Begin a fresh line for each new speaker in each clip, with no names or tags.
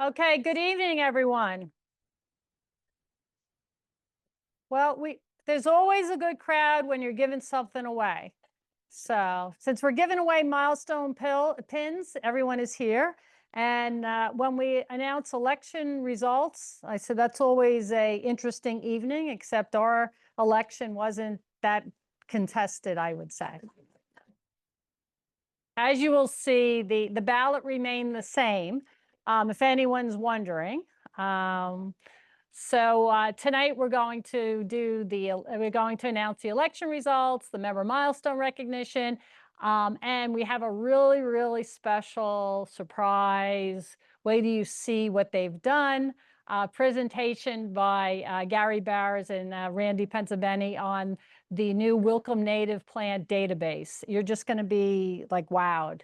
Okay, good evening, everyone. Well, there's always a good crowd when you're giving something away. So since we're giving away milestone pins, everyone is here. And when we announce election results, I said that's always a interesting evening, except our election wasn't that contested, I would say. As you will see, the ballot remained the same, if anyone's wondering. So tonight we're going to announce the election results, the member milestone recognition, and we have a really, really special surprise. Wait till you see what they've done. Presentation by Gary Barrs and Randy Pensabene on the new Wilco native plant database. You're just going to be like wowed,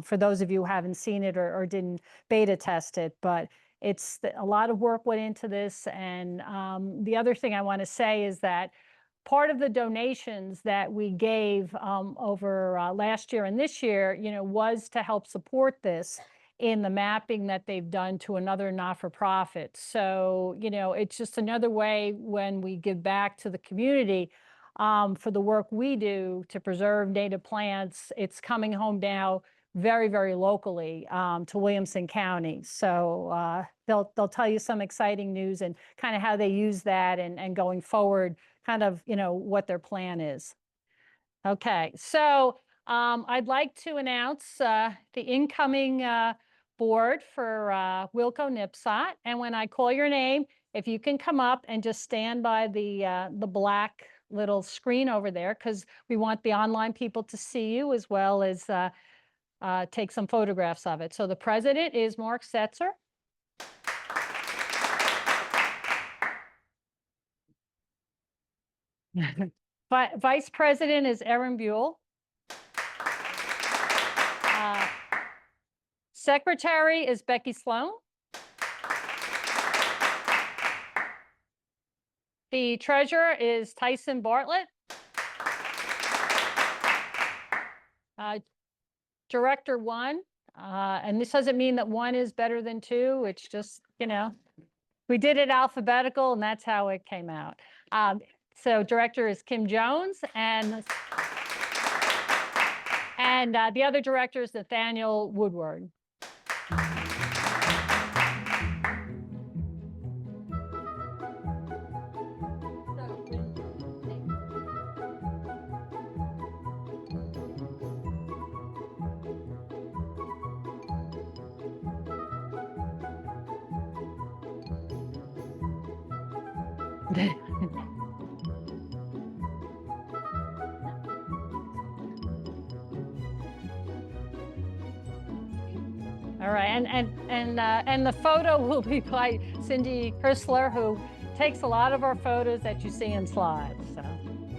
for those of you who haven't seen it or didn't beta test it, but a lot of work went into this. And the other thing I want to say is that part of the donations that we gave over last year and this year, was to help support this in the mapping that they've done to another not-for-profit. So, it's just another way when we give back to the community for the work we do to preserve native plants. It's coming home now very, very locally to Williamson County. So they'll tell you some exciting news and kind of how they use that and going forward, kind of, what their plan is. Okay, so I'd like to announce the incoming board for Wilco NPSOT. And when I call your name, if you can come up and just stand by the black little screen over there, because we want the online people to see you as well as take some photographs of it. So the president is Mark Setzer. Vice president is Erin Buell. Secretary is Becky Sloan. The treasurer is Tyson Bartlett. Director 1, and this doesn't mean that 1 is better than 2. It's just, we did it alphabetical and that's how it came out. So director is Kim Jones, and the other director is Nathaniel Woodward. All right, and the photo will be by Cindy Hersler, who takes a lot of our photos that you see in slides. So,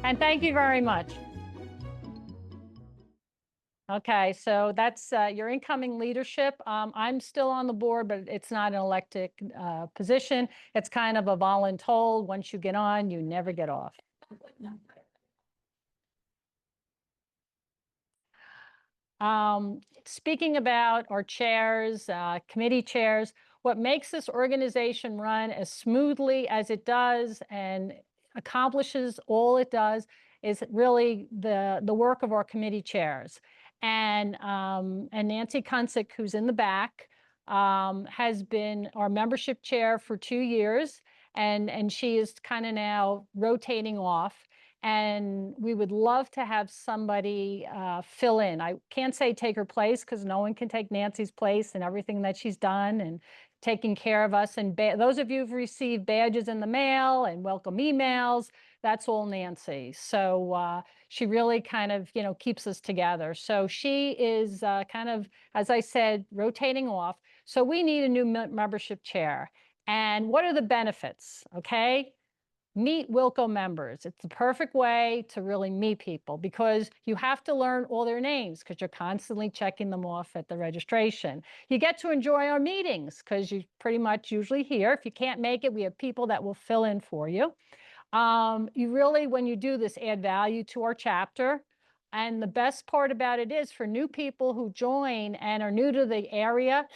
and thank you very much. Okay, so that's your incoming leadership. I'm still on the board, but it's not an elected position. It's kind of a voluntold. Once you get on, you never get off. Speaking about our chairs, committee chairs, what makes this organization run as smoothly as it does and accomplishes all it does is really the work of our committee chairs. And Nancy Kunsick, who's in the back, has been our membership chair for 2 years, and she is kind of now rotating off. And we would love to have somebody fill in. I can't say take her place because no one can take Nancy's place and everything that she's done and taking care of us. And those of you who've received badges in the mail and welcome emails, that's all Nancy. So she really kind of, keeps us together. So she is kind of, as I said, rotating off. So we need a new membership chair. And what are the benefits? Okay. Meet Wilco members. It's the perfect way to really meet people because you have to learn all their names because you're constantly checking them off at the registration. You get to enjoy our meetings because you're pretty much usually here. If you can't make it, we have people that will fill in for you. You really, when you do this, add value to our chapter. And the best part about it is for new people who join and are new to the area,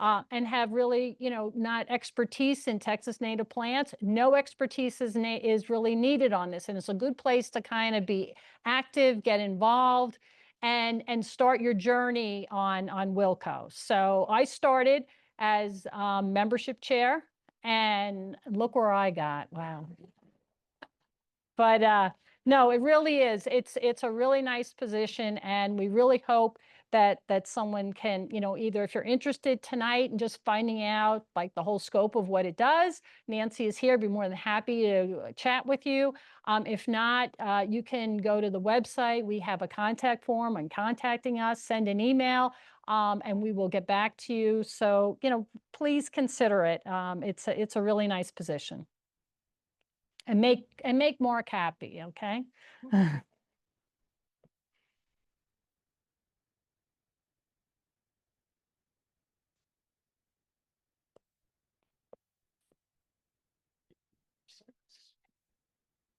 and have really, not expertise in Texas native plants. No expertise is really needed on this. And it's a good place to kind of be active, get involved, and start your journey on Wilco. So I started as membership chair, and look where I got. Wow. But no, it really is. It's a really nice position, and we really hope that someone can, either if you're interested tonight and just finding out like the whole scope of what it does, Nancy is here, be more than happy to chat with you. If not, you can go to the website. We have a contact form on contacting us, send an email, and we will get back to you. So, please consider it. It's a really nice position. And make Mark happy, okay?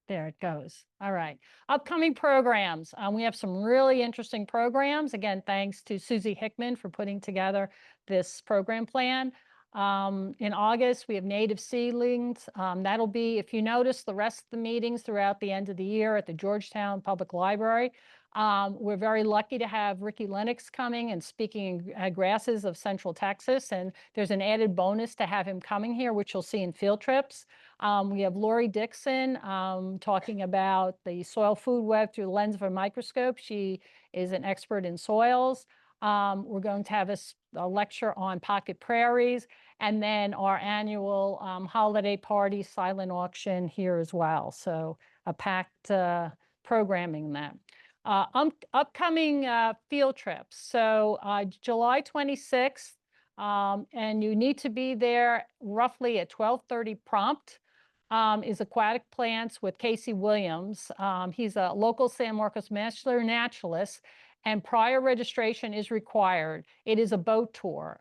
There it goes. All right. Upcoming programs. We have some really interesting programs. Again, thanks to Susie Hickman for putting together this program plan. In August, we have native seedlings. That'll be, if you notice, the rest of the meetings throughout the end of the year at the Georgetown Public Library. We're very lucky to have Ricky Lennox coming and speaking grasses of Central Texas. And there's an added bonus to have him coming here, which you'll see in field trips. We have Lori Dixon talking about the soil food web through the lens of a microscope. She is an expert in soils. We're going to have a lecture on pocket prairies, and then our annual holiday party silent auction here as well. So a packed programming that. Upcoming field trips. So July 26th, and you need to be there roughly at 12:30 prompt, is aquatic plants with Casey Williams. He's a local San Marcos master naturalist, and prior registration is required. It is a boat tour.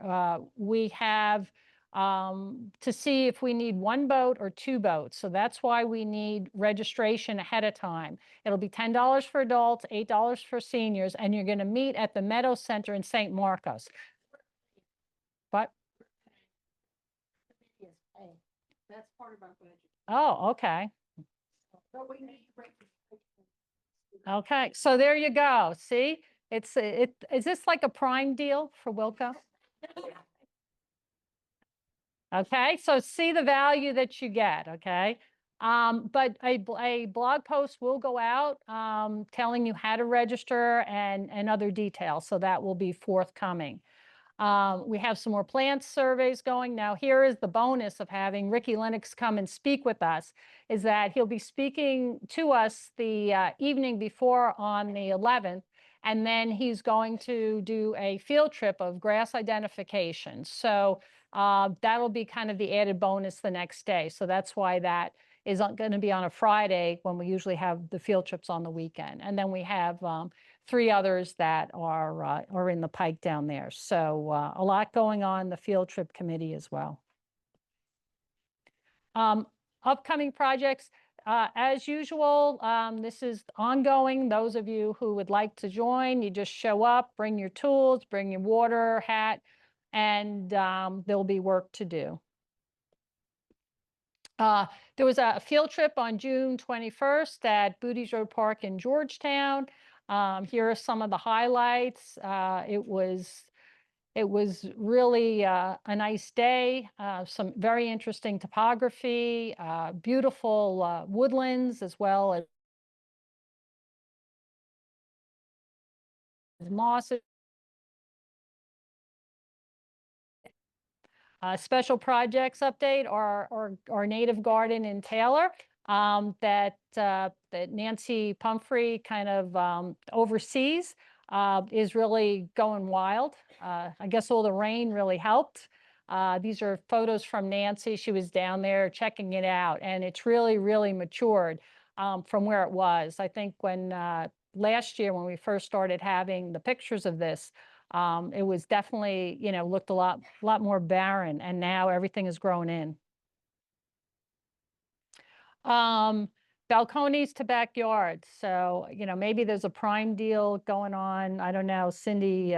We have to see if we need one boat or two boats. So that's why we need registration ahead of time. It'll be $10 for adults, $8 for seniors, and you're going to meet at the Meadow Center in St. Marcos. But that's part of our budget. Oh, okay. Okay, so there you go. See, is this like a prime deal for Wilco? Okay, so see the value that you get, okay? But a blog post will go out telling you how to register and other details, so that will be forthcoming. We have some more plant surveys going. Now, here is the bonus of having Ricky Lennox come and speak with us, is that he'll be speaking to us the evening before on the 11th, and then he's going to do a field trip of grass identification. So that'll be kind of the added bonus the next day. So that's why that is going to be on a Friday when we usually have the field trips on the weekend. And then we have 3 others that are in the pike down there. So a lot going on the field trip committee as well. Upcoming projects, as usual, this is ongoing. Those of you who would like to join, you just show up, bring your tools, bring your water, hat, and there'll be work to do. There was a field trip on June 21st at Booties Road Park in Georgetown. Here are some of the highlights. It was really a nice day, some very interesting topography, beautiful woodlands, as well as mosses. Special projects update, our native garden in Taylor that Nancy Pumphrey kind of oversees is really going wild. I guess all the rain really helped. These are photos from Nancy. She was down there checking it out, and it's really, really matured from where it was. I think when last year, when we first started having the pictures of this, it was definitely, looked a lot more barren, and now everything is grown in. Balconies to backyards. So, maybe there's a prime deal going on. I don't know, Cindy,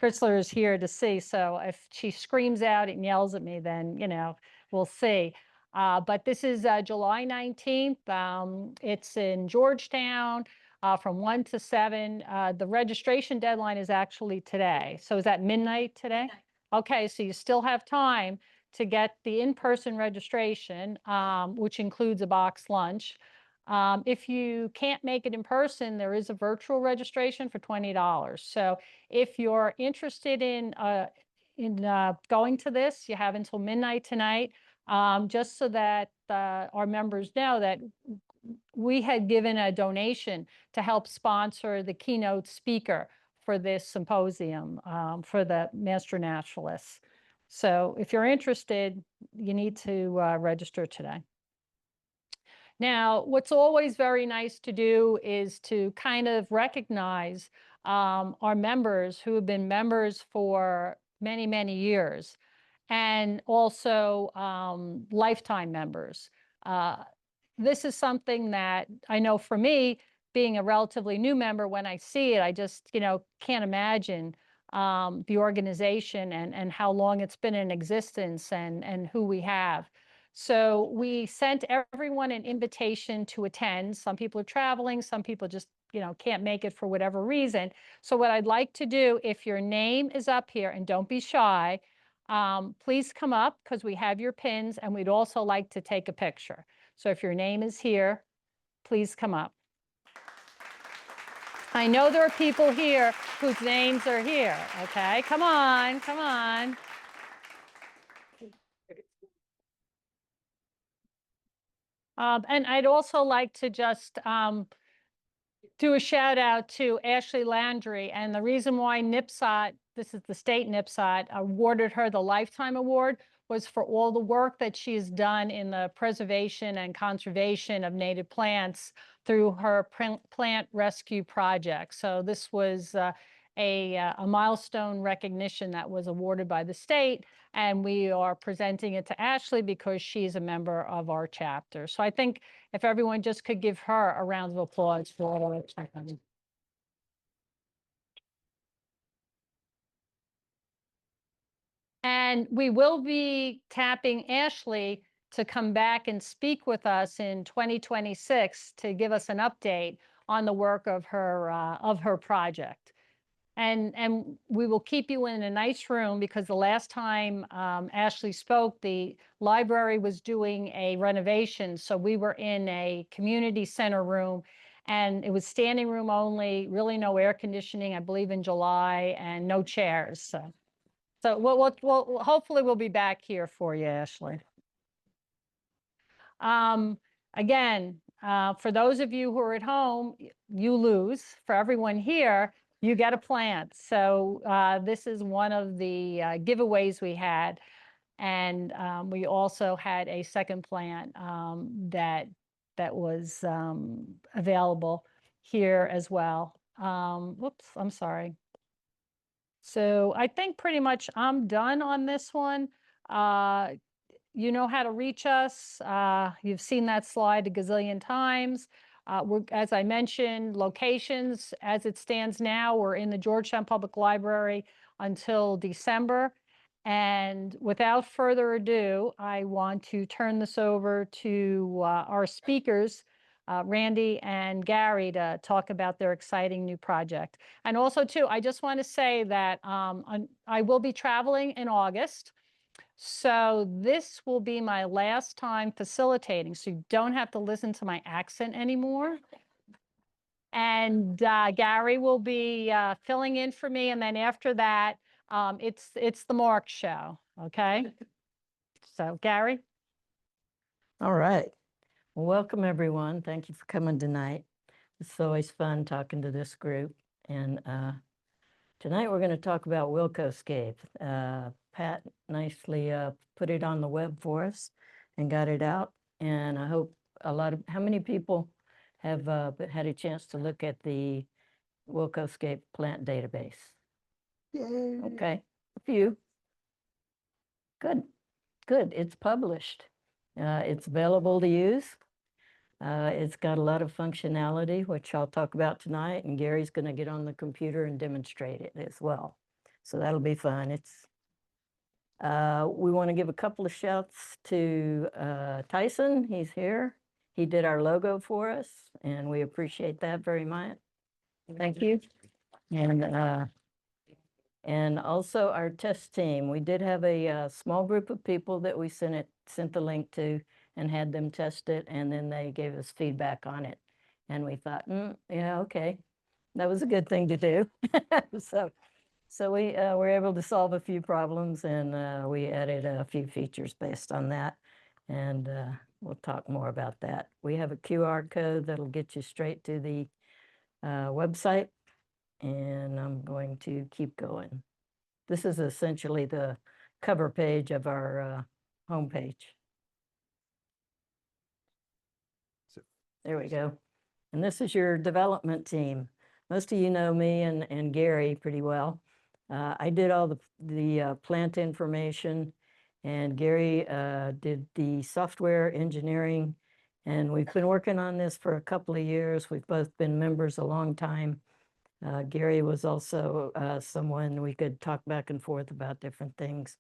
Fritzler is here to see, so if she screams out and yells at me, then, we'll see. But this is July 19th. It's in Georgetown from 1 to 7. The registration deadline is actually today. So is that midnight today? Midnight. Okay, so you still have time to get the in-person registration, which includes a box lunch. If you can't make it in person, there is a virtual registration for $20. So if you're interested in going to this, you have until midnight tonight, just so that our members know that we had given a donation to help sponsor the keynote speaker for this symposium for the Master Naturalists. So if you're interested, you need to register today. Now, what's always very nice to do is to kind of recognize our members who have been members for many, many years, and also lifetime members. This is something that I know for me, being a relatively new member, when I see it, I just, can't imagine the organization and how long it's been in existence and who we have. So we sent everyone an invitation to attend. Some people are traveling, some people just, can't make it for whatever reason. So what I'd like to do, if your name is up here, and don't be shy, please come up because we have your pins, and we'd also like to take a picture. So if your name is here, please come up. I know there are people here whose names are here, okay? Come on, come on. And I'd also like to just do a shout out to Ashley Landry. And the reason why NPSOT, this is the state NPSOT, awarded her the Lifetime Award was for all the work that she's done in the preservation and conservation of native plants through her plant rescue project. So this was a milestone recognition that was awarded by the state, and we are presenting it to Ashley because she's a member of our chapter. So I think if everyone just could give her a round of applause for all of it. And we will be tapping Ashley to come back and speak with us in 2026 to give us an update on the work of her project. And we will keep you in a nice room because the last time Ashley spoke, the library was doing a renovation. So we were in a community center room, and it was standing room only, really no air conditioning, I believe in July, and no chairs. So we'll hopefully we'll be back here for you, Ashley. Again, for those of you who are at home, you lose. For everyone here, you get a plant. So this is one of the giveaways we had. And we also had a second plant that was available here as well. Whoops, I'm sorry. So I think pretty much I'm done on this one. You know how to reach us. You've seen that slide a gazillion times. As I mentioned, locations as it stands now, we're in the Georgetown Public Library until December. And without further ado, I want to turn this over to our speakers, Randy and Gary, to talk about their exciting new project. And also, too, I just want to say that I will be traveling in August. So this will be my last time facilitating, so you don't have to listen to my accent anymore. And Gary will be filling in for me, and then after that, it's the Mark show, okay? So Gary?
All right. Well, welcome everyone. Thank you for coming tonight. It's always fun talking to this group. And tonight we're going to talk about Wilcoscape. Pat nicely put it on the web for us and got it out. And I hope how many people have had a chance to look at the Wilcoscape plant database? Yay. Okay, a few. Good, good. It's published. It's available to use. It's got a lot of functionality, which I'll talk about tonight, and Gary's going to get on the computer and demonstrate it as well. So that'll be fun. We want to give a couple of shouts to Tyson. He's here. He did our logo for us, and we appreciate that very much. Thank you. And also our test team. We did have a small group of people that we sent the link to and had them test it, and then they gave us feedback on it. And we thought, yeah, okay, that was a good thing to do. So we were able to solve a few problems, and we added a few features based on that. And we'll talk more about that. We have a QR code that'll get you straight to the website. And I'm going to keep going. This is essentially the cover page of our homepage. There we go. And this is your development team. Most of you know me and Gary pretty well. I did all the plant information, and Gary did the software engineering. And we've been working on this for a couple of years. We've both been members a long time. Gary was also someone we could talk back and forth about different things,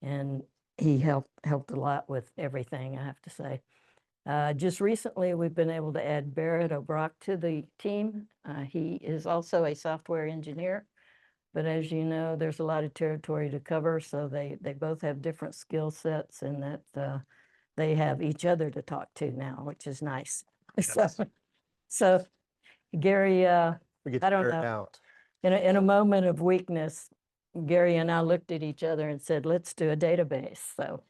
and he helped a lot with everything, I have to say. Just recently, we've been able to add Barrett O'Brock to the team. He is also a software engineer, but as you know, there's a lot of territory to cover, so they both have different skill sets, and that they have each other to talk to now, which is nice.
Yes.
So Gary,
We get
I
to
don't
air it
know.
out.
In a moment of weakness, Gary and I looked at each other and said, let's do a database. So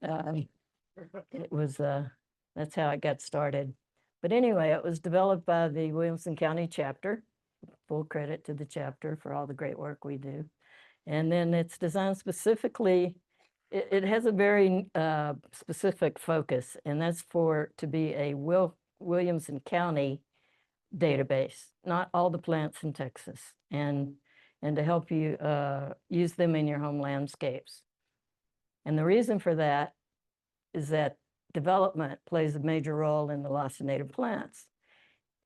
it was, that's how it got started. But anyway, it was developed by the Williamson County chapter. Full credit to the chapter for all the great work we do. And then it's designed specifically, it has a very specific focus, and that's to be a Williamson County database, not all the plants in Texas, and to help you use them in your home landscapes. And the reason for that is that development plays a major role in the loss of native plants.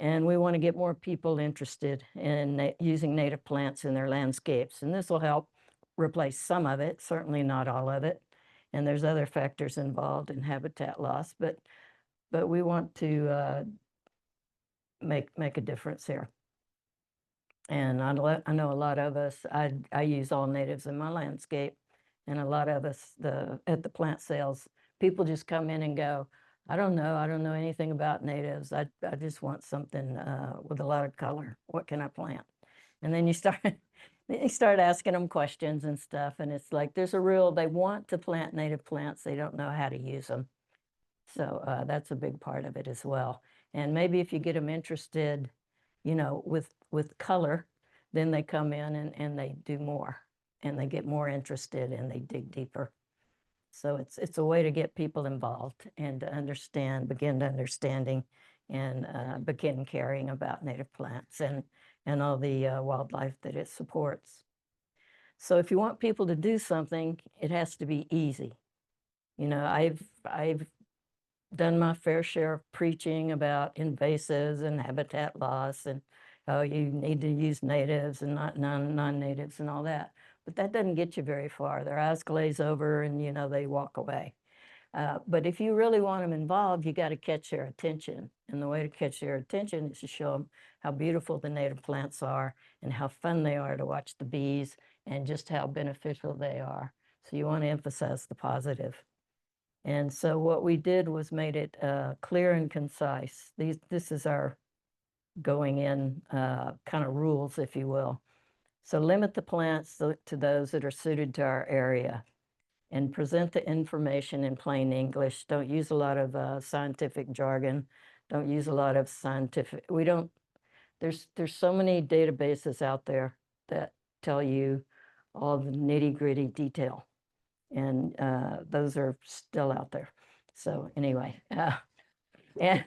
And we want to get more people interested in using native plants in their landscapes. And this will help replace some of it, certainly not all of it. And there's other factors involved in habitat loss, but we want to make a difference here. And I know a lot of us, I use all natives in my landscape, and a lot of us at the plant sales, people just come in and go, I don't know anything about natives. I just want something with a lot of color. What can I plant? And then you start asking them questions and stuff, and it's like they want to plant native plants, they don't know how to use them. So that's a big part of it as well. And maybe if you get them interested, with color, then they come in and they do more, and they get more interested and they dig deeper. So it's a way to get people involved and to begin understanding and begin caring about native plants and all the wildlife that it supports. So if you want people to do something, it has to be easy. I've done my fair share of preaching about invasives and habitat loss, and you need to use natives and not non-natives and all that. But that doesn't get you very far. Their eyes glaze over and, they walk away. But if you really want them involved, you got to catch their attention. And the way to catch their attention is to show them how beautiful the native plants are and how fun they are to watch the bees and just how beneficial they are. So you want to emphasize the positive. And so what we did was made it clear and concise. This is our going in kind of rules, if you will. So limit the plants to those that are suited to our area, and present the information in plain English. Don't use a lot of scientific jargon. Don't use a lot of there's so many databases out there that tell you all the nitty-gritty detail. And those are still out there. So anyway, and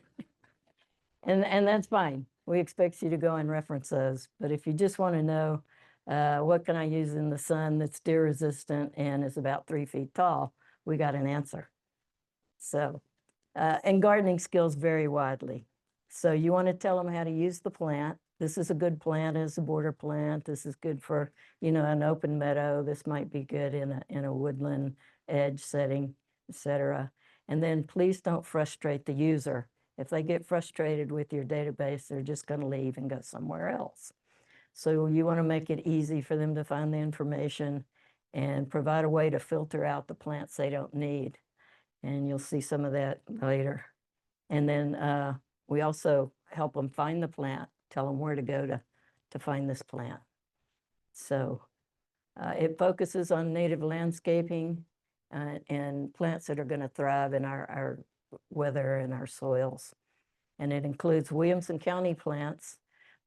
that's fine. We expect you to go and reference those. But if you just want to know what can I use in the sun that's deer resistant and is about 3 feet tall, we got an answer. So, and gardening skills vary widely. So you want to tell them how to use the plant, this is a good plant as a border plant. This is good for, an open meadow. This might be good in a woodland edge setting, etc. And then please don't frustrate the user. If they get frustrated with your database, they're just going to leave and go somewhere else. So you want to make it easy for them to find the information and provide a way to filter out the plants they don't need. And you'll see some of that later. And then we also help them find the plant, tell them where to go to find this plant. So it focuses on native landscaping and plants that are going to thrive in our weather and our soils. And it includes Williamson County plants,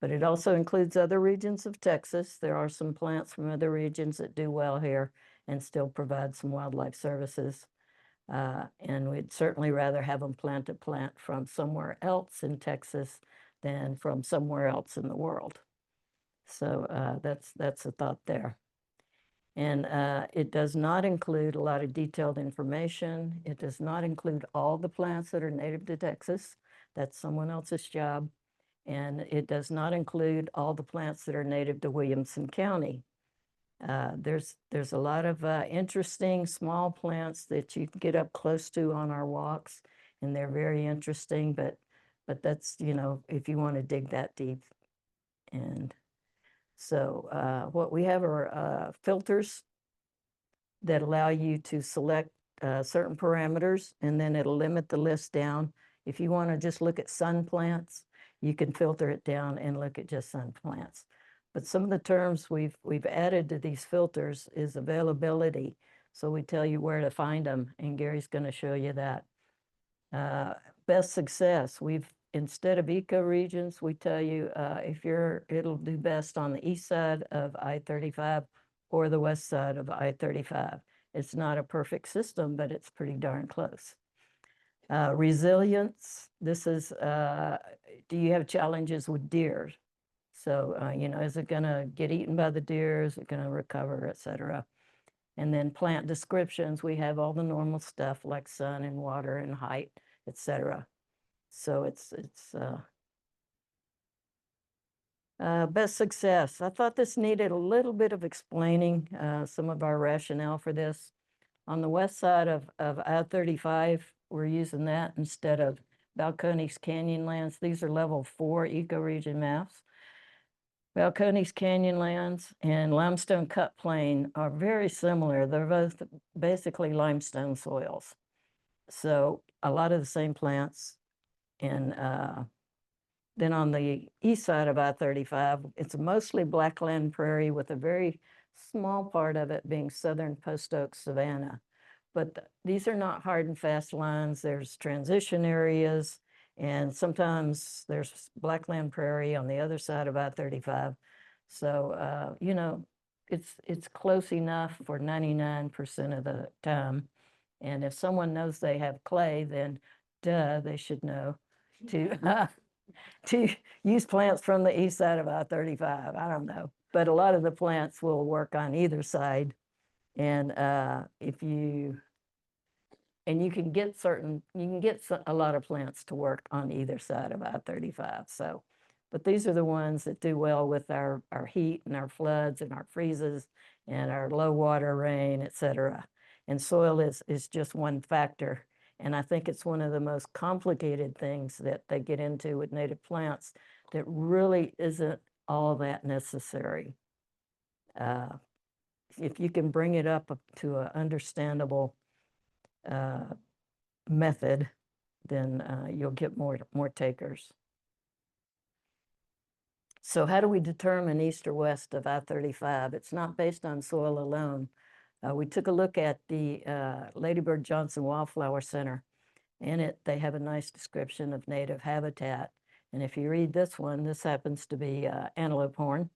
but it also includes other regions of Texas. There are some plants from other regions that do well here and still provide some wildlife services. And we'd certainly rather have them plant a plant from somewhere else in Texas than from somewhere else in the world. So that's a thought there. And it does not include a lot of detailed information. It does not include all the plants that are native to Texas. That's someone else's job. And it does not include all the plants that are native to Williamson County. There's a lot of interesting small plants that you can get up close to on our walks, and they're very interesting, but that's, if you want to dig that deep. And so what we have are filters that allow you to select certain parameters, and then it'll limit the list down. If you want to just look at sun plants, you can filter it down and look at just sun plants. But some of the terms we've added to these filters is availability. So we tell you where to find them, and Gary's going to show you that. Best success, instead of ecoregions, we tell you it'll do best on the east side of I-35 or the west side of I-35. It's not a perfect system, but it's pretty darn close. Resilience, this is, do you have challenges with deer? So, is it going to get eaten by the deer? Is it going to recover, et cetera? And then plant descriptions, we have all the normal stuff like sun and water and height, et cetera. So it's best success. I thought this needed a little bit of explaining some of our rationale for this. On the west side of I-35, we're using that instead of Balcones Canyonlands. These are level 4 ecoregion maps. Balcones Canyonlands and Limestone Cut Plain are very similar. They're both basically limestone soils. So a lot of the same plants. And then on the east side of I-35, it's mostly blackland prairie with a very small part of it being southern post oak savanna. But these are not hard and fast lines. There's transition areas, and sometimes there's blackland prairie on the other side of I-35. So, it's close enough for 99% of the time. And if someone knows they have clay, then they should know to use plants from the east side of I-35. I don't know, but a lot of the plants will work on either side. And you can get a lot of plants to work on either side of I-35. So, but these are the ones that do well with our heat and our floods and our freezes and our low water rain, et cetera. And soil is just one factor. And I think it's one of the most complicated things that they get into with native plants that really isn't all that necessary. If you can bring it up to an understandable method, then you'll get more takers. So how do we determine east or west of I-35? It's not based on soil alone. We took a look at the Lady Bird Johnson Wildflower Center. In it, they have a nice description of native habitat. And if you read this one, this happens to be antelope horn.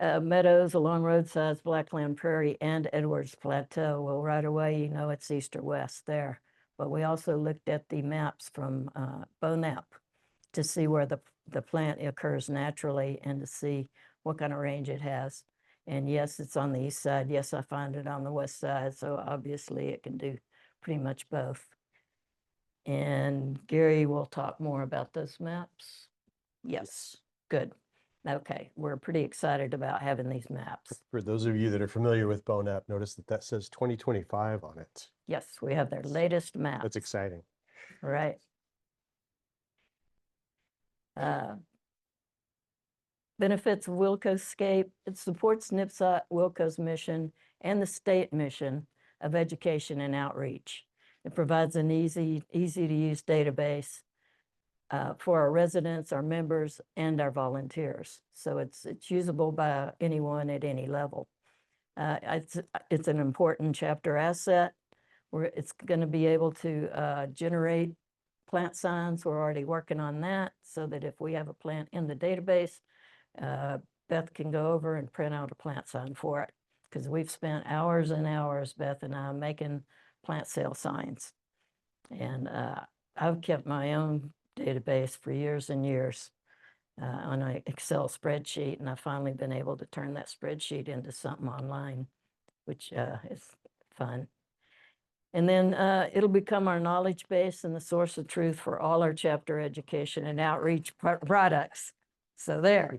Meadows along roadsides, blackland prairie, and Edwards Plateau. Well, right away, you know it's east or west there. But we also looked at the maps from BONAP to see where the plant occurs naturally and to see what kind of range it has. And yes, it's on the east side. Yes, I find it on the west side. So obviously it can do pretty much both. And Gary will talk more about those maps. Yes. Good. Okay, we're pretty excited about having these maps.
For those of you that are familiar with BONAP, notice that that says 2025 on it.
Yes, we have their latest maps.
That's exciting.
Right. Benefits of Wilco-scape. It supports NPSOT Wilco's mission and the state mission of education and outreach. It provides an easy to use database for our residents, our members, and our volunteers. So it's usable by anyone at any level. It's an important chapter asset where it's going to be able to generate plant signs. We're already working on that so that if we have a plant in the database, Beth can go over and print out a plant sign for it, because we've spent hours and hours, Beth and I, making plant sale signs. And I've kept my own database for years and years on an Excel spreadsheet, and I've finally been able to turn that spreadsheet into something online, which is fun. And then it'll become our knowledge base and the source of truth for all our chapter education and outreach products. So there.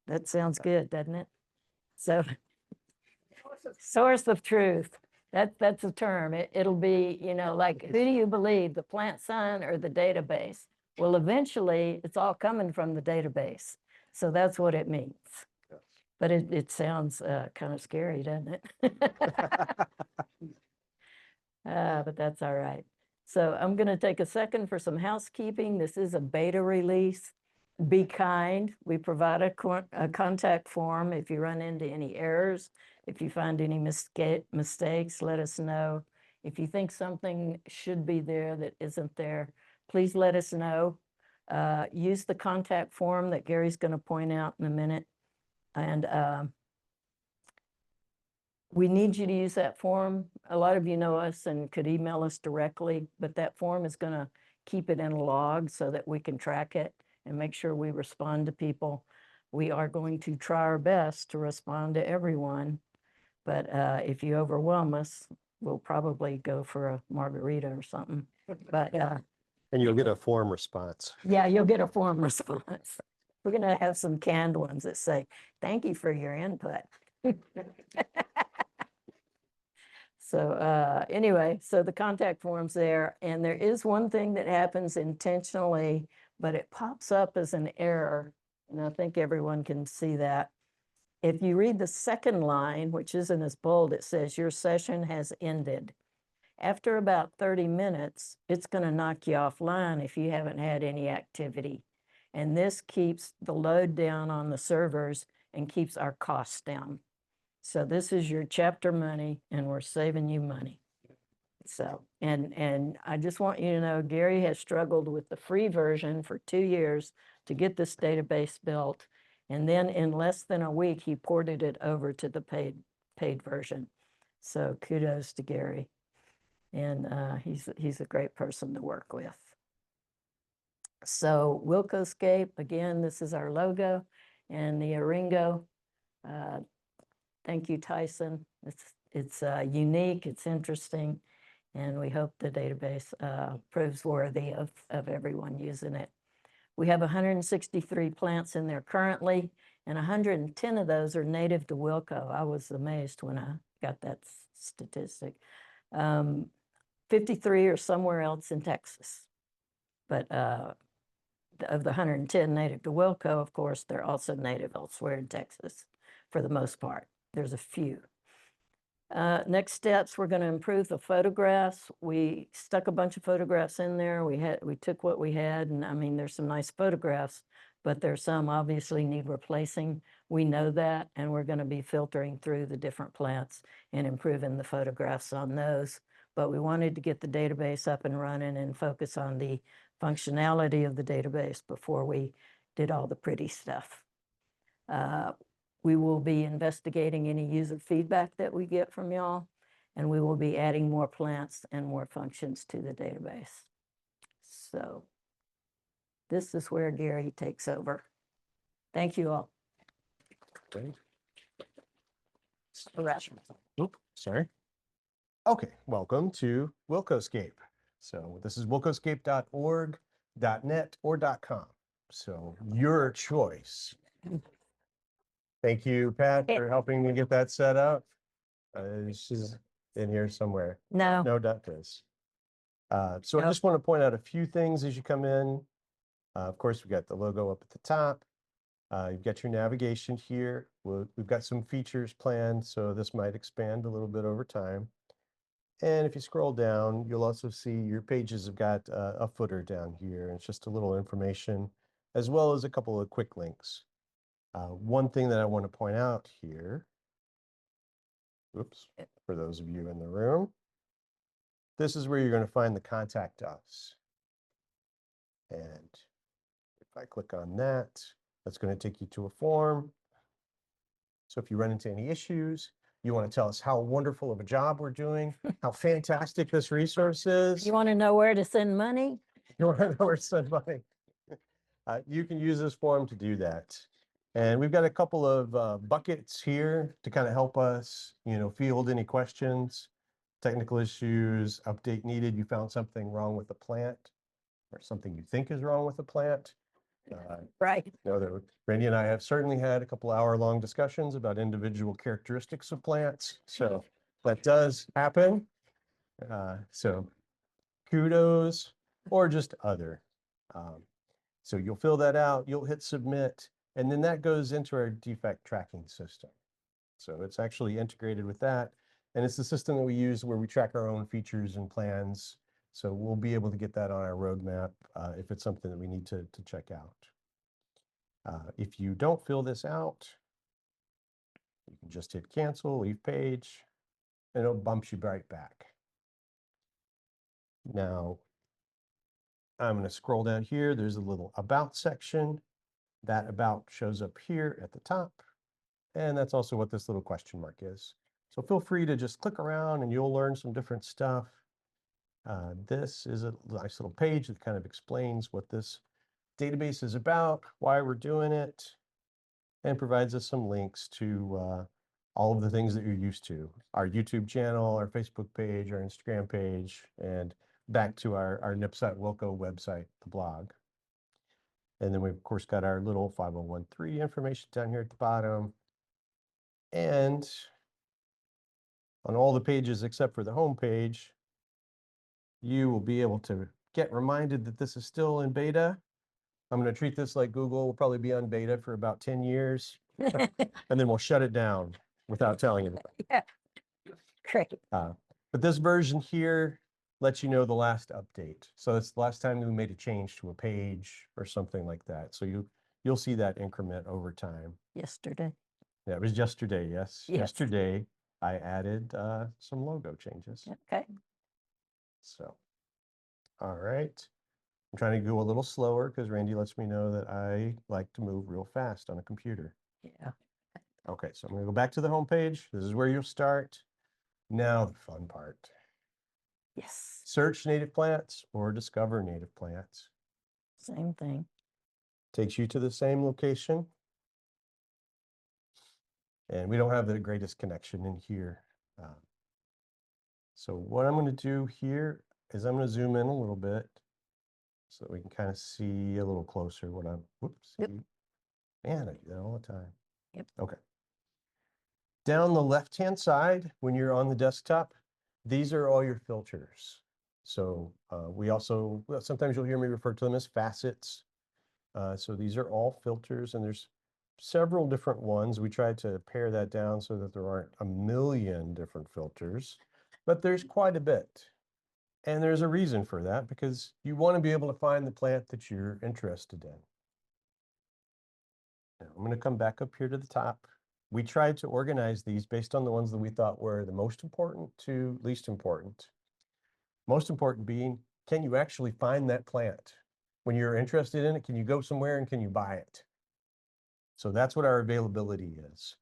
That sounds good, doesn't it? So, source of truth. That's a term. It'll be, you know, like, who do you believe, the plant sign or the database? Well, eventually, it's all coming from the database. So that's what it means.
Yes.
But it sounds kind of scary, doesn't it? But that's all right. So I'm going to take a second for some housekeeping. This is a beta release. Be kind. We provide a contact form if you run into any errors. If you find any mistakes, let us know. If you think something should be there that isn't there, please let us know. Use the contact form that Gary's going to point out in a minute. And we need you to use that form. A lot of you know us and could email us directly, but that form is going to keep it in a log so that we can track it and make sure we respond to people. We are going to try our best to respond to everyone, but if you overwhelm us, we'll probably go for a margarita or something. But
And you'll get a form response.
yeah, you'll get a form response. We're going to have some canned ones that say, "Thank you for your input." So anyway, so the contact form's there, and there is one thing that happens intentionally, but it pops up as an error, and I think everyone can see that. If you read the second line, which isn't as bold, it says, "Your session has ended." After about 30 minutes, it's going to knock you offline if you haven't had any activity. And this keeps the load down on the servers and keeps our costs down. So this is your chapter money, and we're saving you money. So, and I just want you to know, Gary has struggled with the free version for 2 years to get this database built. And then in less than a week, he ported it over to the paid version. So kudos to Gary. And he's a great person to work with. So Wilco-scape, again, this is our logo, and the Oringo. Thank you, Tyson. It's unique, it's interesting, and we hope the database proves worthy of everyone using it. We have 163 plants in there currently, and 110 of those are native to Wilco. I was amazed when I got that statistic. 53 are somewhere else in Texas, but of the 110 native to Wilco, of course, they're also native elsewhere in Texas for the most part. There's a few. Next steps, we're going to improve the photographs. We stuck a bunch of photographs in there. We took what we had, and I mean, there's some nice photographs, but there's some obviously need replacing. We know that, and we're going to be filtering through the different plants and improving the photographs on those. But we wanted to get the database up and running and focus on the functionality of the database before we did all the pretty stuff. We will be investigating any user feedback that we get from y'all, and we will be adding more plants and more functions to the database. So this is where Gary takes over. Thank you all.
Great.
Oop,
Sorry. Okay, welcome to Wilco-scape. So this is wilcoscape.org, .net, or .com. So your choice. Thank you, Pat, for helping me get that set up. She's in here somewhere.
No,
No, Dot is. So I
Nope.
just want to point out a few things as you come in. Of course, we've got the logo up at the top. You've got your navigation here. We've got some features planned, so this might expand a little bit over time. And if you scroll down, you'll also see your pages have got a footer down here. And it's just a little information, as well as a couple of quick links. One thing that I want to point out here, oops, for those of you in the room, this is where you're going to find the Contact Us. And if I click on that, that's going to take you to a form. So if you run into any issues, you want to tell us how wonderful of a job we're doing, how fantastic this resource is.
you want to know where to send money?
You want to know where to send money. You can use this form to do that. And we've got a couple of buckets here to kind of help us, field any questions, technical issues, update needed. You found something wrong with the plant or something you think is wrong with the plant.
Right.
Randy and I have certainly had a couple hour-long discussions about individual characteristics of plants. So that does happen. So kudos or just other. So you'll fill that out, you'll hit submit, and then that goes into our defect tracking system. So it's actually integrated with that. And it's the system that we use where we track our own features and plans. So we'll be able to get that on our roadmap if it's something that we need to check out. If you don't fill this out, you can just hit cancel, leave page, and it'll bump you right back. Now, I'm going to scroll down here. There's a little about section. That about shows up here at the top. And that's also what this little question mark is. So feel free to just click around and you'll learn some different stuff. This is a nice little page that kind of explains what this database is about, why we're doing it, and provides us some links to all of the things that you're used to. Our YouTube channel, our Facebook page, our Instagram page, and back to our NPSOT Wilco website, the blog. And then we've, of course, got our little 5013 information down here at the bottom. And on all the pages except for the home page, you will be able to get reminded that this is still in beta. I'm going to treat this like Google. Will probably be on beta for about 10 years, and then we'll shut it down without telling anybody.
Yeah. Great.
But this version here lets you know the last update. So it's the last time we made a change to a page or something like that. So you'll see that increment over time.
Yesterday.
Yeah, it was yesterday, yes.
Yes.
Yesterday, I added some logo changes.
Okay.
So, all right. I'm trying to go a little slower because Randy lets me know that I like to move real fast on a computer.
Yeah.
Okay, so I'm going to go back to the home page. This is where you'll start. Now the fun part.
Yes.
Search native plants or discover native plants.
Same thing.
Takes you to the same location. And we don't have the greatest connection in here. So what I'm going to do here is I'm going to zoom in a little bit so that we can kind of see a little closer what I'm, whoops.
Yep.
Man, I do that all the time.
Yep.
Okay. Down the left-hand side, when you're on the desktop, these are all your filters. So we also, sometimes you'll hear me refer to them as facets. So these are all filters, and there's several different ones. We tried to pare that down so that there aren't a million different filters, but there's quite a bit. And there's a reason for that, because you want to be able to find the plant that you're interested in. Now, I'm going to come back up here to the top. We tried to organize these based on the ones that we thought were the most important to least important. Most important being, can you actually find that plant? When you're interested in it, can you go somewhere and can you buy it? So that's what our availability is.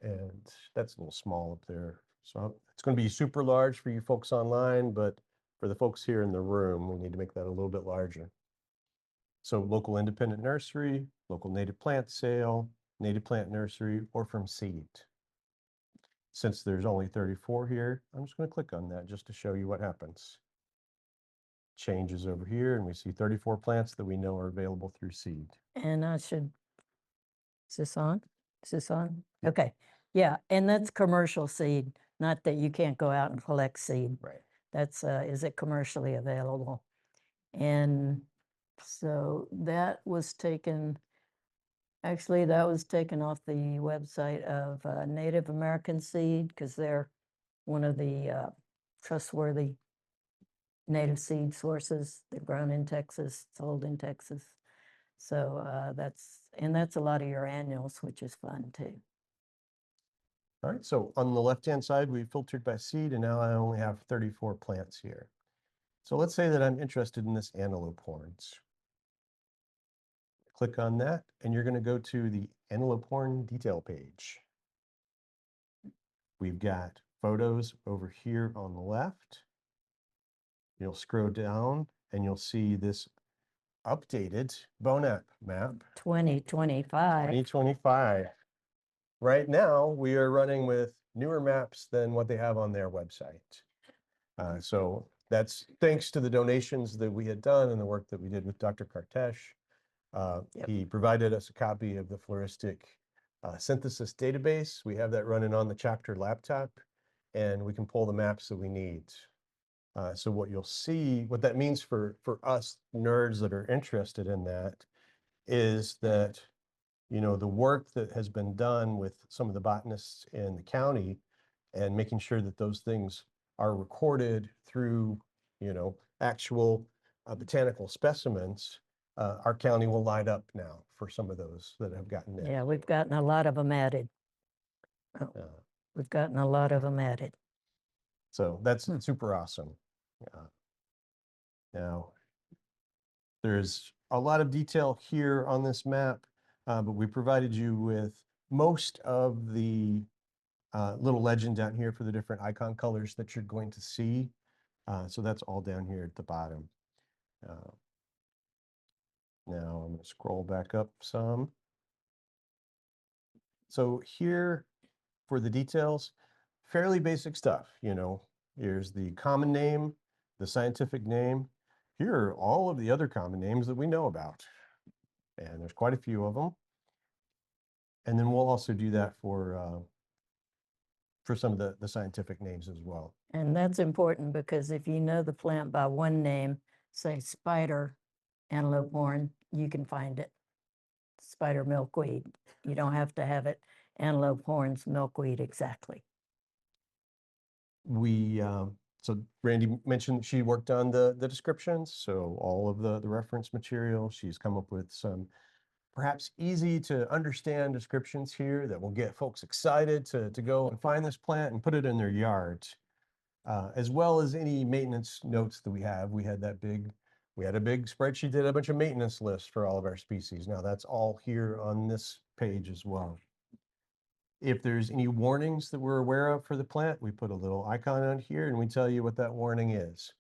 And that's a little small up there. So it's going to be super large for you folks online, but for the folks here in the room, we need to make that a little bit larger. So local independent nursery, local native plant sale, native plant nursery, or from seed. Since there's only 34 here, I'm just going to click on that just to show you what happens. changes over here, and we see 34 plants that we know are available through seed.
And is this on? Is this on? Okay, yeah, and that's commercial seed, not that you can't go out and collect seed.
Right.
That's, is it commercially available? And so that was taken, actually, that was taken off the website of Native American Seed, because they're one of the trustworthy native seed sources. They're grown in Texas, sold in Texas. So that's a lot of your annuals, which is fun too.
All right, so on the left-hand side, we filtered by seed, and now I only have 34 plants here. So let's say that I'm interested in this antelope horns. Click on that, and you're going to go to the antelope horn detail page. We've got photos over here on the left. You'll scroll down, and you'll see this updated BONAP map.
2025.
2025. Right now, we are running with newer maps than what they have on their website. So that's thanks to the donations that we had done and the work that we did with Dr. Kartesh.
Yep.
He provided us a copy of the floristic synthesis database. We have that running on the chapter laptop, and we can pull the maps that we need. So what you'll see, what that means for us nerds that are interested in that is that, you know, the work that has been done with some of the botanists in the county and making sure that those things are recorded through, you know, actual botanical specimens, our county will light up now for some of those that have gotten in.
Yeah, we've gotten a lot of them added. Oh, we've gotten a lot of them added.
So that's super awesome. Now, there's a lot of detail here on this map, but we provided you with most of the little legend down here for the different icon colors that you're going to see. So that's all down here at the bottom. Now I'm going to scroll back up some. So here for the details, fairly basic stuff, you know, here's the common name, the scientific name. Here are all of the other common names that we know about. And there's quite a few of them. And then we'll also do that for some of the scientific names as well.
And that's important because if you know the plant by one name, say spider antelope horn, you can find it. Spider milkweed. You don't have to have it antelope horns milkweed exactly.
So Randy mentioned she worked on the descriptions, so all of the reference material. She's come up with some perhaps easy to understand descriptions here that will get folks excited to go and find this plant and put it in their yards, as well as any maintenance notes that we have. We had a big spreadsheet that had a bunch of maintenance lists for all of our species. Now that's all here on this page as well. If there's any warnings that we're aware of for the plant, we put a little icon on here and we tell you what that warning is.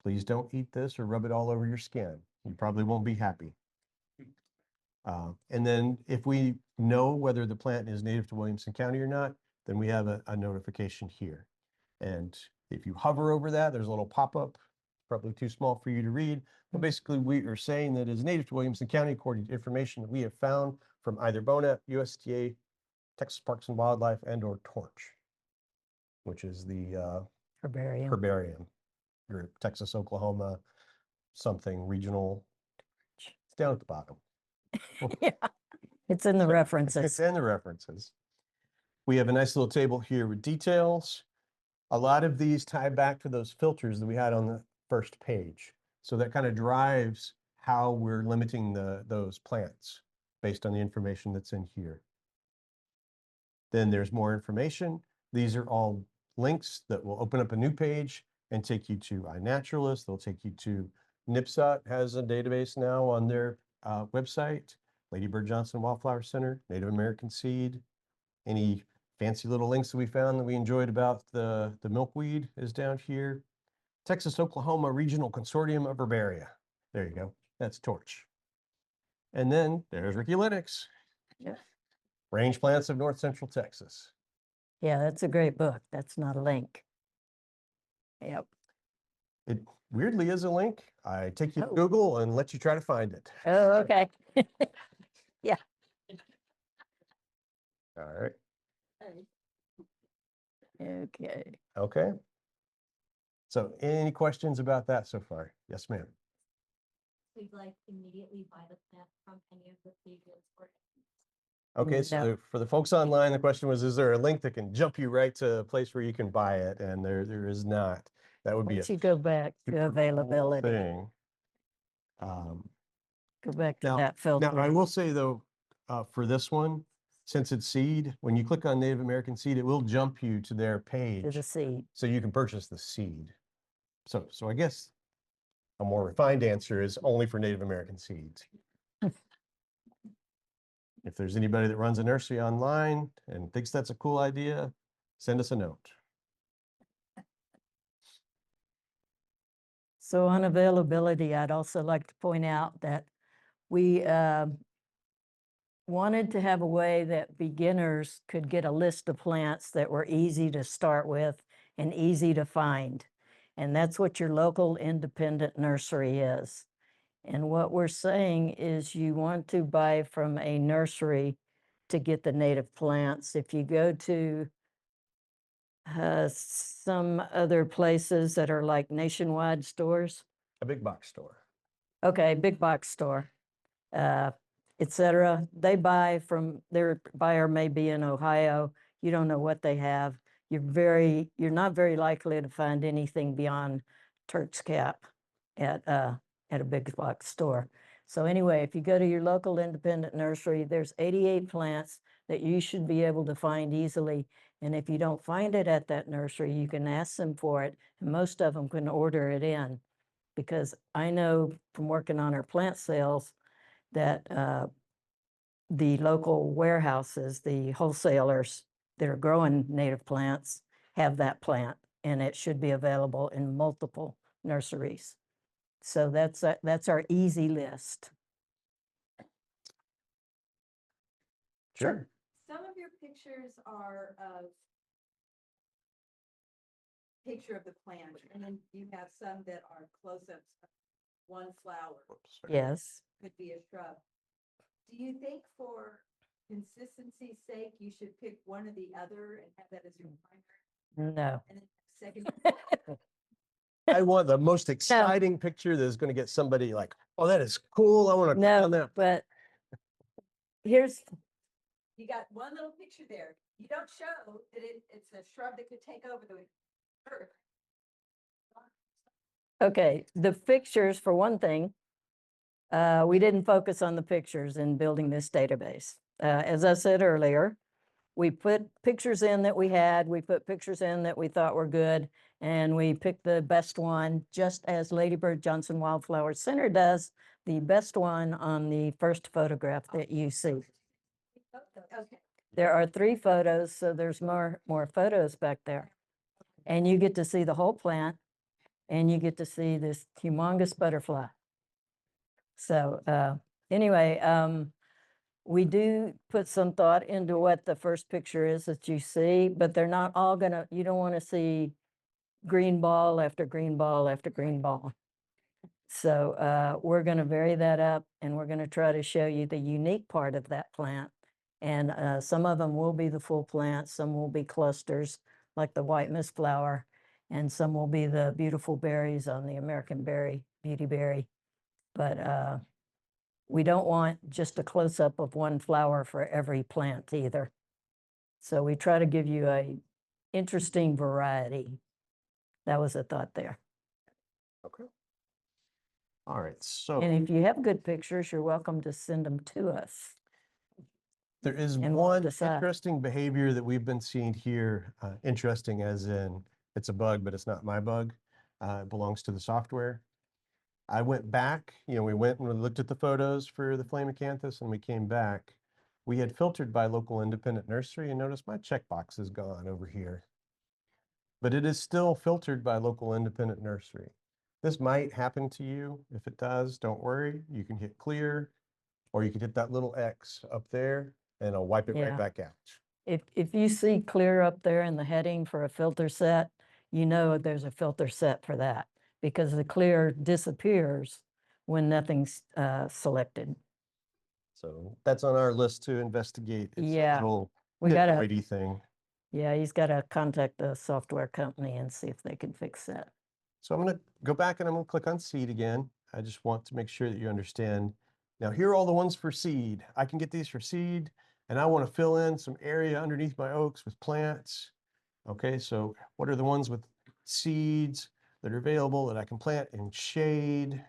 Please don't eat this or rub it all over your skin. You probably won't be happy. And then if we know whether the plant is native to Williamson County or not, then we have a notification here. And if you hover over that, there's a little pop-up, probably too small for you to read. But basically we are saying that it is native to Williamson County according to information that we have found from either BONAP, USDA, Texas Parks and Wildlife, and or Torch, which is the herbarium group, Texas, Oklahoma, something regional. It's down at the bottom.
Yeah, it's in the
It's
references.
in the references. We have a nice little table here with details. A lot of these tie back to those filters that we had on the first page. So that kind of drives how we're limiting those plants based on the information that's in here. Then there's more information. These are all links that will open up a new page and take you to iNaturalist. They'll take you to NPSOT has a database now on their website. Lady Bird Johnson Wildflower Center, Native American Seed. Any fancy little links that we found that we enjoyed about the milkweed is down here. Texas Oklahoma Regional Consortium of Herbaria. There you go. That's Torch. And then there's Ricky Lennox.
Yeah.
Range Plants of North Central Texas.
Yeah, that's a great book. That's not a link. Yep.
It weirdly is a link. I take you to
Oh.
Google and let you try to find it.
Oh, okay.
All right.
Okay.
Okay. So any questions about that so far? Yes, ma'am.
We'd like immediately buy the plant from any of the pages or.
Okay, so
No.
for the folks online, the question was, is there a link that can jump you right to a place where you can buy it? And there is not. That would be a
Once you go back to
super cool
availability,
thing.
go back to
Now,
that
now I
filter.
will say though, for this one, since it's seed, when you click on Native American seed, it will jump you to their
To
page
the seed.
so you can purchase the seed. So I guess a more refined answer is only for Native American seeds. If there's anybody that runs a nursery online and thinks that's a cool idea, send us a note.
So on availability, I'd also like to point out that we wanted to have a way that beginners could get a list of plants that were easy to start with and easy to find. And that's what your local independent nursery is. And what we're saying is you want to buy from a nursery to get the native plants. If you go to some other places that are like nationwide stores,
A big box store.
okay, big box store, et cetera, they buy from, their buyer may be in Ohio, you don't know what they have. You're not very likely to find anything beyond Turk's Cap at a big box store. So anyway, if you go to your local independent nursery, there's 88 plants that you should be able to find easily. And if you don't find it at that nursery, you can ask them for it. And most of them can order it in. Because I know from working on our plant sales that the local warehouses, the wholesalers that are growing native plants have that plant, and it should be available in multiple nurseries. So that's our easy list.
Sure.
Some of your pictures are of picture of the plant, and then you have some that are close-ups of one flower,
Whoops, sorry.
Yes.
could be a shrub. Do you think for consistency's sake, you should pick one or the other and have that as your primary
No.
and then second?
I want the most exciting picture that's going to get somebody like, oh, that is cool. I want to click on
No,
that.
but here's,
You got one little picture there. You don't show that it's a shrub that could take over the earth.
okay, the pictures, for one thing, we didn't focus on the pictures in building this database. As I said earlier, we put pictures in that we had, we put pictures in that we thought were good, and we picked the best one, just as Lady Bird Johnson Wildflower Center does, the best one on the first photograph that you see.
Okay.
There are 3 photos, so there's more photos back there. And you get to see the whole plant, and you get to see this humongous butterfly. So anyway, we do put some thought into what the first picture is that you see, but they're not all gonna, you don't want to see green ball after green ball after green ball. So we're going to vary that up, and we're going to try to show you the unique part of that plant. And some of them will be the full plant, some will be clusters like the white mist flower, and some will be the beautiful berries on the American berry, beauty berry. But we don't want just a close-up of one flower for every plant either. So we try to give you a interesting variety. That was a thought there.
Okay. All right. So
And if you have good pictures, you're welcome to send them to us.
there is
and we'll
one
decide.
interesting behavior that we've been seeing here. Interesting as in it's a bug, but it's not my bug. It belongs to the software. I went back, we went and we looked at the photos for the Flamicanthus and we came back. We had filtered by local independent nursery and notice my checkbox is gone over here. But it is still filtered by local independent nursery. This might happen to you. If it does, don't worry. You can hit clear, or you can hit that little X up there and it'll wipe it right
Yeah.
back out.
If you see clear up there in the heading for a filter set, you know there's a filter set for that. because the clear disappears when nothing's selected.
So that's on our list to investigate. It's a
Yeah,
little
we gotta,
nitpicky thing.
yeah, he's gotta contact the software company and see if they can fix that.
So I'm gonna go back and I'm gonna click on seed again. I just want to make sure that you understand. Now here are all the ones for seed. I can get these for seed and I want to fill in some area underneath my oaks with plants. Okay, so what are the ones with seeds that are available that I can plant in shade?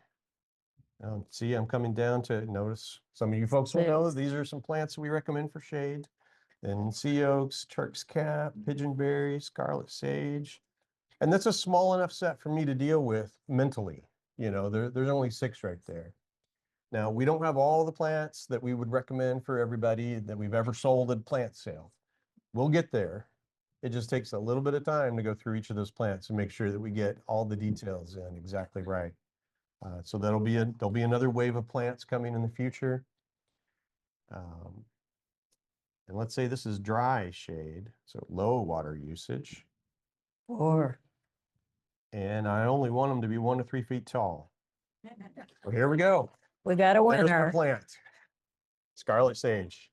See, I'm coming down to notice some of you folks will know these are some plants we recommend for shade. And sea oaks, Turk's cap, pigeonberry, scarlet sage. And that's a small enough set for me to deal with mentally. You know, there's only 6 right there. Now, we don't have all the plants that we would recommend for everybody that we've ever sold at plant sale. We'll get there. It just takes a little bit of time to go through each of those plants and make sure that we get all the details in exactly right. So there'll be another wave of plants coming in the future. And let's say this is dry shade, so low water usage.
Or,
And I only want them to be 1 to 3 feet tall. So here we go.
we got a
There's my
winner.
plant. Scarlet sage.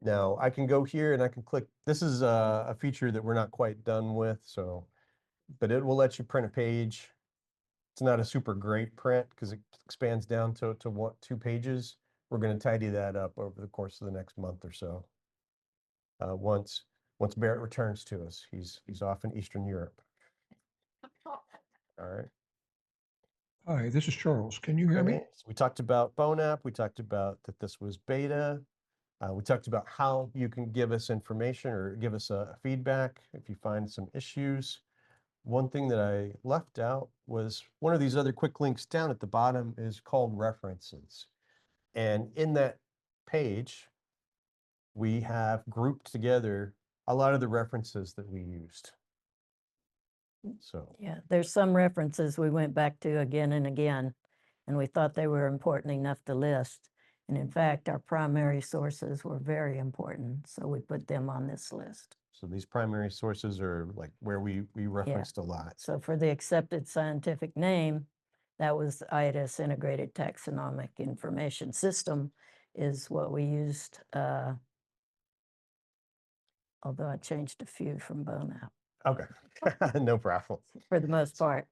Now I can go here and I can click. This is a feature that we're not quite done with, so, but it will let you print a page. It's not a super great print because it expands down to 2 pages. We're going to tidy that up over the course of the next month or so. Once Barrett returns to us, he's off in Eastern Europe. All right.
Hi, this is Charles. Can you hear me?
Okay, so we talked about BONAP. We talked about that this was beta. We talked about how you can give us information or give us a feedback if you find some issues. One thing that I left out was one of these other quick links down at the bottom is called references. And in that page, we have grouped together a lot of the references that we used. So,
Yeah, there's some references we went back to again and again, and we thought they were important enough to list. And in fact, our primary sources were very important, so we put them on this list.
so these primary sources are like where we referenced a lot.
So for the accepted scientific name, that was IDIS Integrated Taxonomic Information System is what we used, although I changed a few from BONAP
Okay, no problem.
for the most part.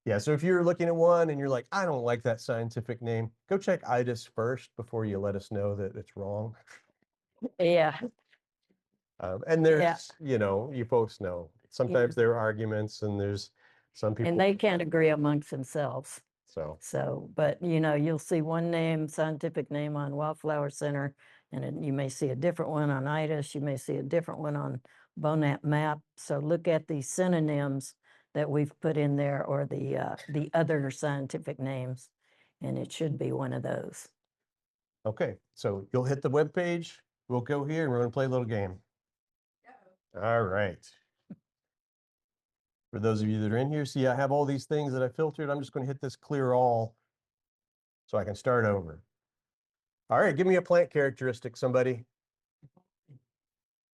Yeah, so if you're looking at one and you're like, I don't like that scientific name, go check IDIS first before you let us know that it's wrong.
Yeah,
And there's, you know, you folks know, sometimes
Yeah.
there are arguments and there's some people.
and they can't agree amongst themselves.
So,
So, but you know, you'll see one name, scientific name on Wildflower Center, and then you may see a different one on IDIS, you may see a different one on BONAP map. So look at the synonyms that we've put in there or the other scientific names, and it should be one of those.
okay, so you'll hit the web page. We'll go here and we're going to play a little game. All right. For those of you that are in here, see, I have all these things that I filtered. I'm just going to hit this clear all so I can start over. All right, give me a plant characteristic, somebody.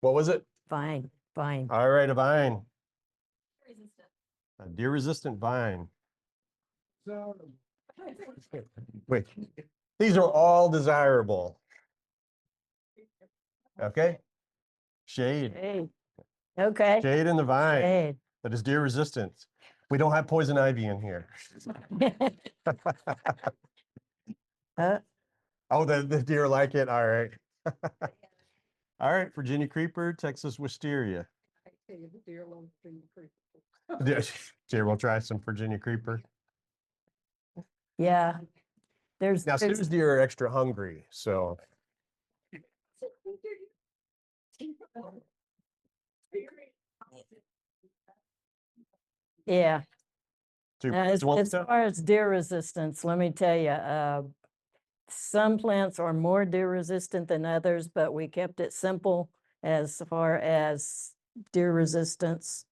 What was it?
Fine, fine.
All right, a vine. A deer-resistant vine. Wait, these are all desirable. Okay? Shade.
Shade. Okay.
Shade in the vine
Shade.
that is deer resistant. We don't have poison ivy in here. Oh, the deer like it. All right. All right, Virginia creeper, Texas wisteria. Deer will try some Virginia creeper.
Yeah. There's,
Now,
there's-
Sue's deer are extra hungry, so
yeah.
Sue,
As
Sue wants to-
far as deer resistance, let me tell you, some plants are more deer resistant than others, but we kept it simple as far as deer resistance.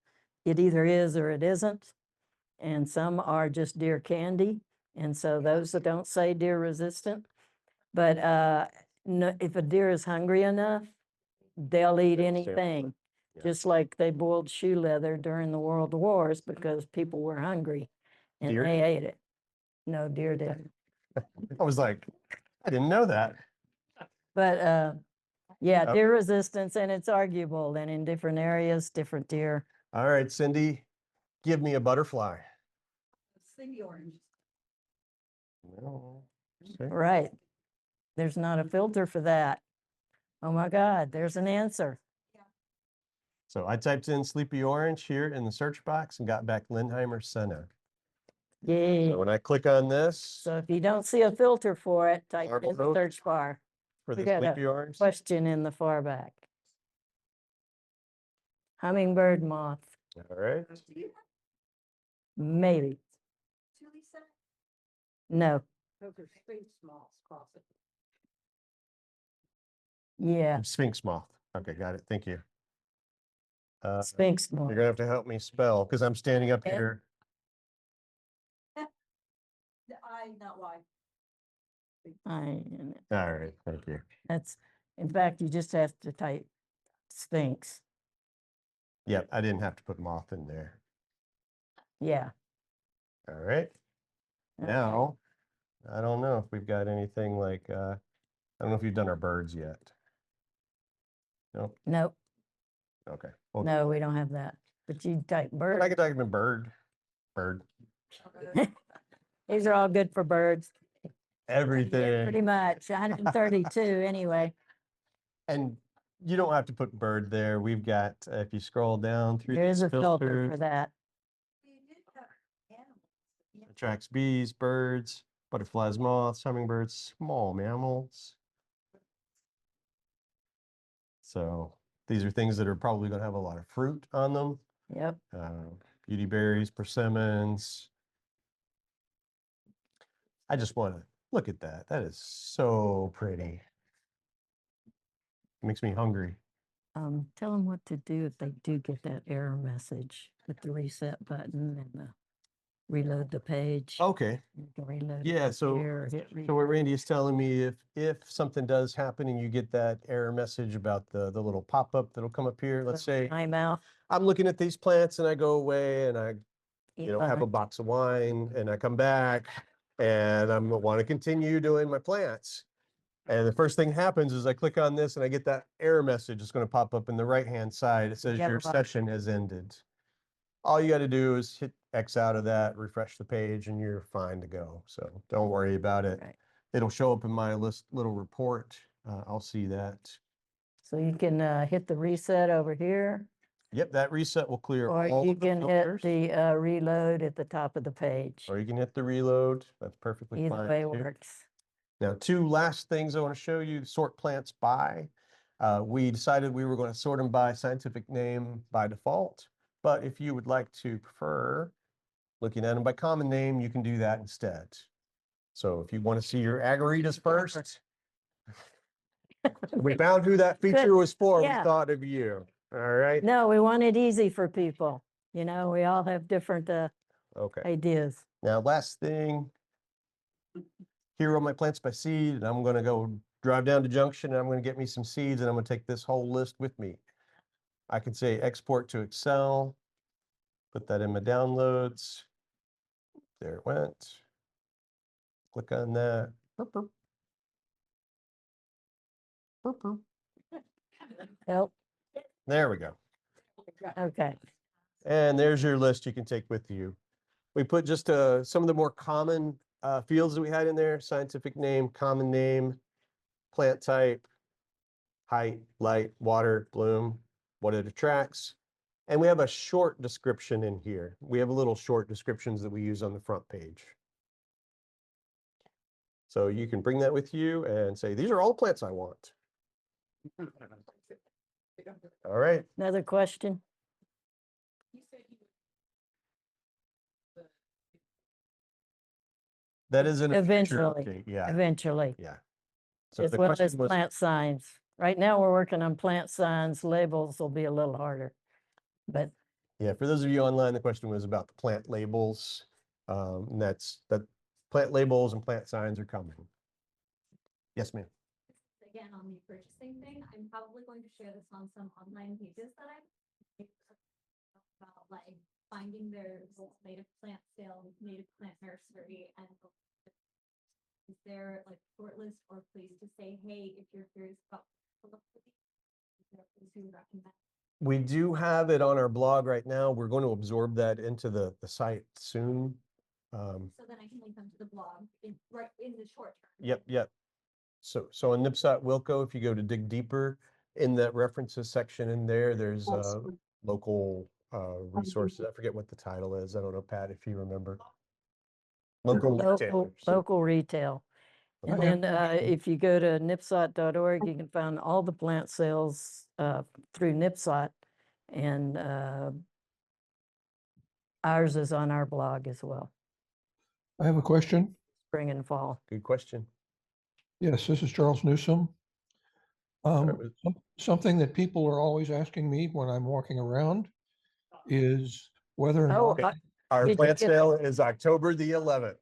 It either is or it isn't. And some are just deer candy. And so those that don't say deer resistant. But no, if a deer is hungry enough, they'll eat
They'll stay
anything.
Yeah.
just like they boiled shoe leather during the World Wars because people were hungry and
Deer?
they ate it. No, deer didn't.
I was like, I didn't know that.
But yeah,
Oh.
deer resistance, and it's arguable. And in different areas, different deer.
All right, Cindy, give me a butterfly.
Sing orange.
No. Okay.
Right. There's not a filter for that. Oh my God, there's an answer.
So I typed in Sleepy Orange here in the search box and got back Lindheimer Senna.
Yay.
So when I click on this
So if you don't see a filter for it, type it in the
Barcode.
search bar.
for
we
the
got a
Sleepy Orange,
Question in the far back. Hummingbird moth,
all right.
Do you have
maybe.
two, Lisa?
No,
Those are sphinx moths crossing.
yeah,
Sphinx moth. Okay, got it. Thank you.
sphinx moth.
You're gonna have to help me spell because I'm standing up
Yeah.
here.
The I, not Y.
All right, thank you.
That's, in fact, you just have to type sphinx.
Yep, I didn't have to put moth in there.
Yeah.
All right.
Okay.
Now, I don't know if we've got anything like, I don't know if you've done our birds yet. Nope.
Nope,
Okay. Well,
no, we don't have that. But you type
I
bird.
could type in bird.
These are all good for birds.
Everything.
Pretty much, 132 anyway.
And you don't have to put bird there. We've got, if you scroll down through
There is
these
a filter
filters,
for that.
You did have animals. Yeah.
attracts bees, birds, butterflies, moths, hummingbirds, small mammals. So these are things that are probably going to have a lot of fruit on them.
Yep.
Beauty berries, persimmons. I just want to look at that. That is so pretty. Makes me hungry.
Tell them what to do if they do get that error message with the reset button and the reload the page.
Okay.
You can reload it
Yeah,
up
so
here or hit
So what
reload.
Randy is telling me, if something does happen and you get that error message about the little pop-up that'll come up here, let's say
Timeout.
I'm looking at these plants and I go away and I
eat
have a
lunch.
box of wine and I come back and I want to continue doing my plants. And the first thing happens is I click on this and I get that error message. It's going to pop up in the right-hand side. It says
Yep.
your session has ended. All you got to do is hit X out of that, refresh the page, and you're fine to go. So don't worry about it.
Right.
It'll show up in my little report. I'll see that.
So you can hit the reset over here,
Yep, that reset will clear
or
all
you
of the
can hit
filters.
the reload at the top of the page.
Or you can hit the reload. That's perfectly
Either
fine
way
too.
works.
Now, two last things I want to show you, sort plants by. We decided we were going to sort them by scientific name by default, but if you would like to prefer looking at them by common name, you can do that instead. So if you want to see your agaritas first, we found who that feature
Good.
was for.
Yeah.
We thought of you. All right.
No, we want it easy for people. You know, we all have different
Okay.
ideas.
Now, last thing, here are my plants by seed, and I'm going to go drive down to Junction and I'm going to get me some seeds and I'm going to take this whole list with me. I can say export to Excel, put that in my downloads. There it went. Click on that. Boop, boop. Boop, boop.
Help.
There we go.
Okay.
And there's your list you can take with you. We put just some of the more common fields that we had in there: scientific name, common name, plant type, height, light, water, bloom, what it attracts. And we have a short description in here. We have a little short descriptions that we use on the front page. So you can bring that with you and say, these are all the plants I want. All right.
Another question?
That is in a future
Eventually.
update. Yeah.
Eventually,
Yeah. So
as
the
well as
question was,
plant signs. Right now, we're working on plant signs. Labels will be a little harder. But
yeah, for those of you online, the question was about the plant labels. And that plant labels and plant signs are coming. Yes, ma'am.
Again, on the purchasing thing, I'm probably going to share this on some online pages that I'm like finding their native plant sale, native plant nursery, and is there like short list or place to say, hey, if you're curious about is there a place you would recommend?
We do have it on our blog right now. We're going to absorb that into the site soon.
So then I can link them to the blog right in the short term.
Yep. So in NPSOT Wilco, if you go to dig deeper in that references section in there, there's local resources. I forget what the title is. I don't know, Pat, if you remember. Local retailers.
Local retail. And
Okay.
then if you go to npsot.org, you can find all the plant sales through NPSOT, and ours is on our blog as well,
I have a question.
spring and fall.
Good question.
Yes, this is Charles Newsom.
right.
Something that people are always asking me when I'm walking around is whether or
Oh,
not,
Our
Did you
plant
get-
sale is October the 11th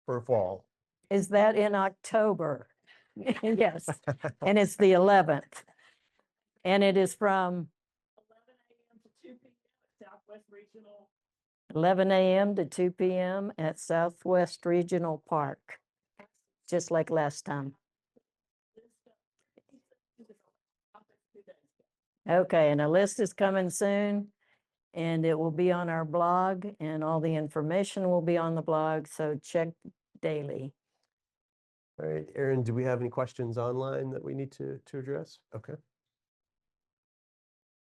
for fall.
is that in October? Yes, and it's the 11th. And it is from 11 a.m. to 2 p.m. at Southwest Regional Park, just like last time. Okay, and a list is coming soon, and it will be on our blog, and all the information will be on the blog, so check daily.
All right, Aaron, do we have any questions online that we need to address? Okay.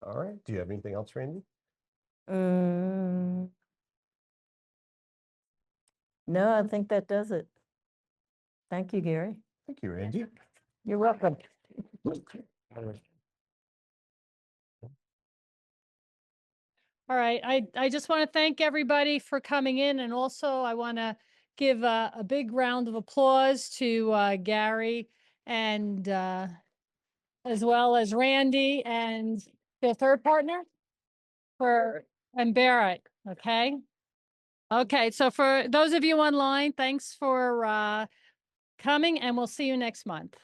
All right. Do you have anything else, Randy?
No, I think that does it. Thank you, Gary.
Thank you, Randy.
You're welcome.
All right, I just want to thank everybody for coming in, and also I want to give a big round of applause to Gary and as well as Randy and their third partner and Barrett, okay? Okay, so for those of you online, thanks for coming, and we'll see you next month.